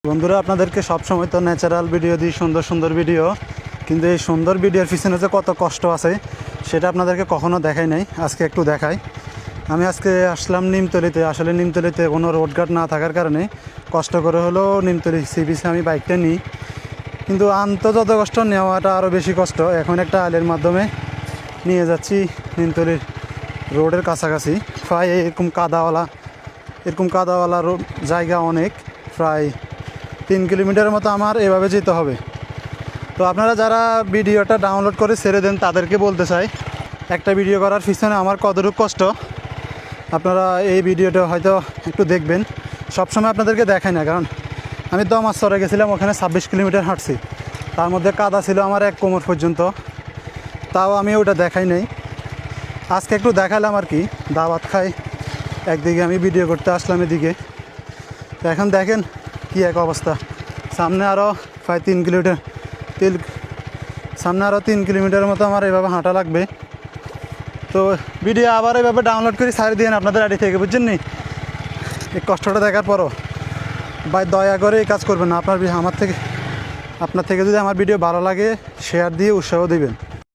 বন্ধুরা, আপনাদেরকে সবসময় তো ন্যাচারাল ভিডিও দিই, সুন্দর সুন্দর ভিডিও, কিন্তু এই সুন্দর ভিডিওর পিছনে যে কত কষ্ট আছে সেটা আপনাদেরকে কখনো দেখাই নাই। আজকে একটু দেখাই। আমি আজকে আসলাম নিমতলিতে। আসলে নিমতলিতে কোনো রোডঘাট না থাকার কারণে কষ্ট করে হলেও নিমতলি সি বিচে আমি বাইকটা নিই, কিন্তু আনতে যত কষ্ট নেওয়াটা আরও বেশি কষ্ট। এখন একটা আলের মাধ্যমে নিয়ে যাচ্ছি নিমতলির রোডের কাছাকাছি। প্রায় এরকম কাদাওয়ালা জায়গা অনেক, প্রায় 3 কিলোমিটারের মতো আমার এভাবে যেতে হবে। তো আপনারা যারা ভিডিওটা ডাউনলোড করে ছেড়ে দেন তাদেরকে বলতে চাই, একটা ভিডিও করার পিছনে আমার কতটুকু কষ্ট আপনারা এই ভিডিওটা হয়তো একটু দেখবেন। সবসময় আপনাদেরকে দেখাই না, কারণ আমি দমাচরে গেছিলাম, ওখানে 26 কিলোমিটার হাঁটছি, তার মধ্যে কাদা ছিল আমার এক কোমর পর্যন্ত, তাও আমি ওটা দেখাই নাই। আজকে একটু দেখালাম আর কি, দাওয়াত খাই একদিকে, আমি ভিডিও করতে আসলাম এদিকে। তো এখন দেখেন কী এক অবস্থা। সামনে আরও প্রায় 3 কিলোমিটার সামনে আরও 3 কিলোমিটারের মতো আমার এভাবে হাঁটা লাগবে। তো ভিডিও আবার এভাবে ডাউনলোড করে ছাড়ি দিন আপনাদের আইডি থেকে, বুঝছেন নি? এই কষ্টটা দেখার পরও ভাই দয়া করে এই কাজ করবেন না। আপনার থেকে যদি আমার ভিডিও ভালো লাগে শেয়ার দিয়ে উৎসাহ দিবেন।